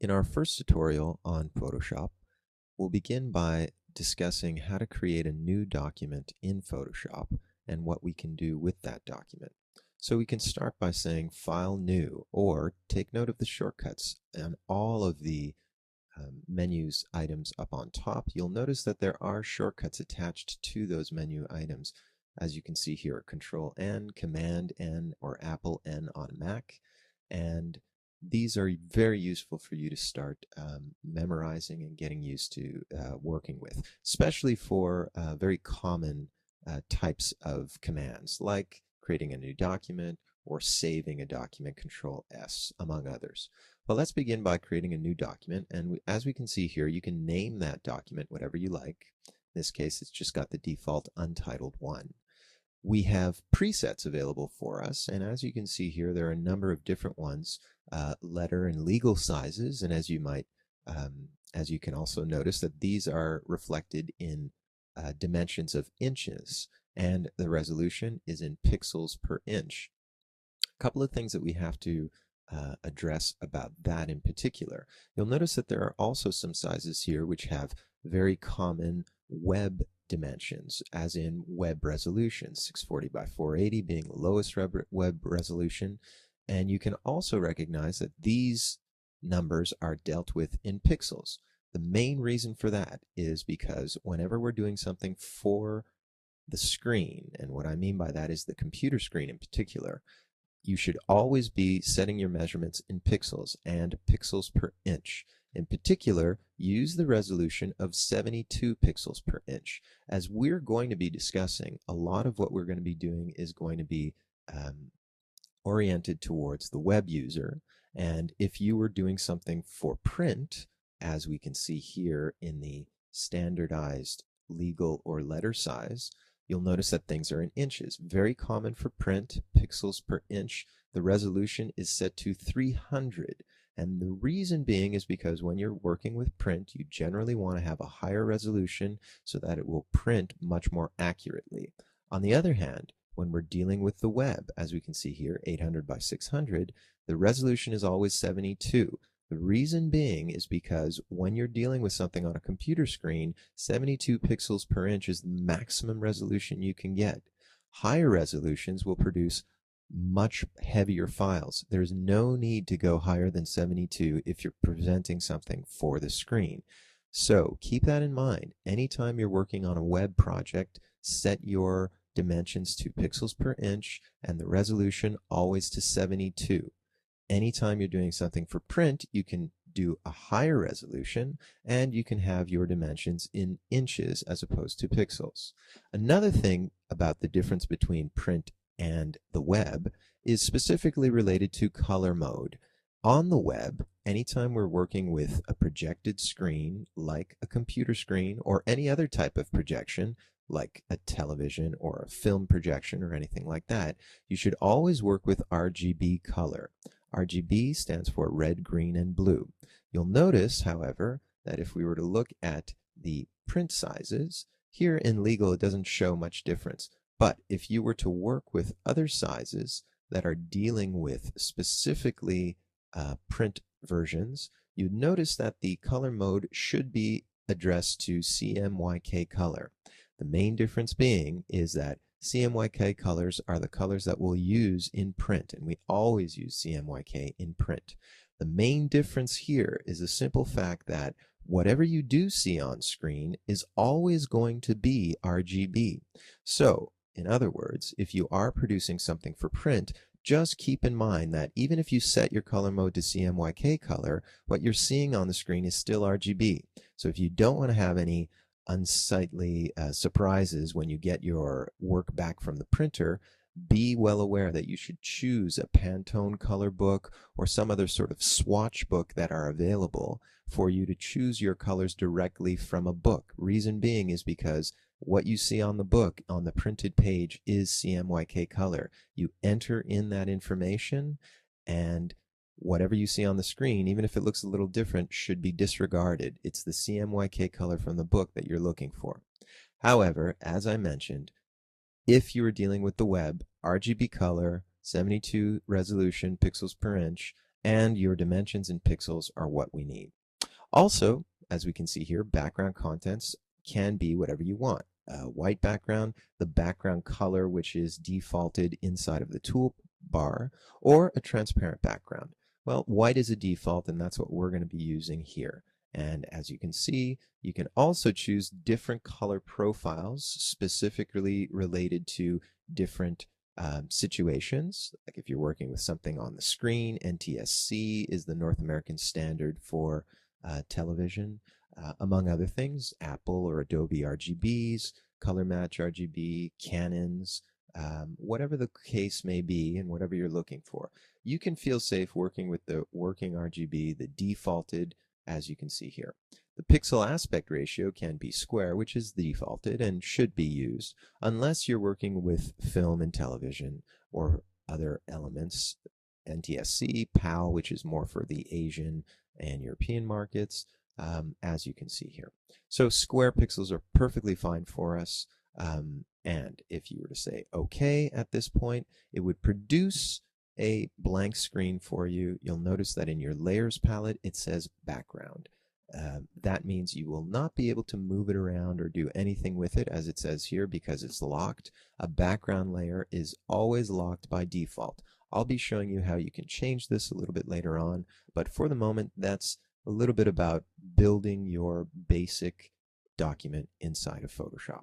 In our first tutorial on Photoshop, we'll begin by discussing how to create a new document in Photoshop and what we can do with that document. So we can start by saying File New, or take note of the shortcuts on all of the menus items up on top. You'll notice that there are shortcuts attached to those menu items. As you can see here, Control N, Command N, or Apple N on Mac. And these are very useful for you to start memorizing and getting used to working with, especially for very common types of commands like creating a new document or saving a document, Control S, among others. But let's begin by creating a new document, and as we can see here, you can name that document whatever you like. In this case, it's just got the default untitled one. We have presets available for us, and as you can see here, there are a number of different ones, letter and legal sizes, and as you can also notice that these are reflected in dimensions of inches, and the resolution is in pixels per inch. A couple of things that we have to address about that in particular. You'll notice that there are also some sizes here which have very common web dimensions, as in web resolution, 640 by 480 being the lowest web resolution. And you can also recognize that these numbers are dealt with in pixels. The main reason for that is because whenever we're doing something for the screen, and what I mean by that is the computer screen in particular, you should always be setting your measurements in pixels and pixels per inch. In particular, use the resolution of 72 pixels per inch. As we're going to be discussing, a lot of what we're going to be doing is going to be oriented towards the web user. And if you were doing something for print, as we can see here in the standardized legal or letter size, you'll notice that things are in inches. Very common for print, pixels per inch. The resolution is set to 300. And the reason being is because when you're working with print, you generally want to have a higher resolution so that it will print much more accurately. On the other hand, when we're dealing with the web, as we can see here, 800 by 600, the resolution is always 72. The reason being is because when you're dealing with something on a computer screen, 72 pixels per inch is the maximum resolution you can get. Higher resolutions will produce much heavier files. There's no need to go higher than 72 if you're presenting something for the screen. So keep that in mind. Anytime you're working on a web project, set your dimensions to pixels per inch and the resolution always to 72. Anytime you're doing something for print, you can do a higher resolution and you can have your dimensions in inches as opposed to pixels. Another thing about the difference between print and the web is specifically related to color mode. On the web, anytime we're working with a projected screen like a computer screen or any other type of projection, like a television or a film projection or anything like that, you should always work with RGB color. RGB stands for red, green, and blue. You'll notice, however, that if we were to look at the print sizes, here in legal it doesn't show much difference. But if you were to work with other sizes that are dealing with specifically print versions, you'd notice that the color mode should be addressed to CMYK color. The main difference being is that CMYK colors are the colors that we'll use in print, and we always use CMYK in print. The main difference here is the simple fact that whatever you do see on screen is always going to be RGB. So, in other words, if you are producing something for print, just keep in mind that even if you set your color mode to CMYK color, what you're seeing on the screen is still RGB. So if you don't want to have any unsightly surprises when you get your work back from the printer, be well aware that you should choose a Pantone color book or some other sort of swatch book that are available for you to choose your colors directly from a book. Reason being is because what you see on the book, on the printed page, is CMYK color. You enter in that information, and whatever you see on the screen, even if it looks a little different, should be disregarded. It's the CMYK color from the book that you're looking for. However, as I mentioned, if you are dealing with the web, RGB color, 72 resolution pixels per inch, and your dimensions in pixels are what we need. Also, as we can see here, background contents can be whatever you want. White background, the background color which is defaulted inside of the toolbar, or a transparent background. Well, white is a default, and that's what we're going to be using here. And as you can see, you can also choose different color profiles specifically related to different situations. Like if you're working with something on the screen, NTSC is the North American standard for television. Among other things, Apple or Adobe RGBs, Color Match RGB, Canons, whatever the case may be and whatever you're looking for. You can feel safe working with the working RGB, the defaulted, as you can see here. The pixel aspect ratio can be square, which is defaulted and should be used, unless you're working with film and television or other elements. NTSC, PAL, which is more for the Asian and European markets, as you can see here. So square pixels are perfectly fine for us. And if you were to say OK at this point, it would produce a blank screen for you. You'll notice that in your layers palette, it says background. That means you will not be able to move it around or do anything with it, as it says here, because it's locked. A background layer is always locked by default. I'll be showing you how you can change this a little bit later on, but for the moment, that's a little bit about building your basic document inside of Photoshop.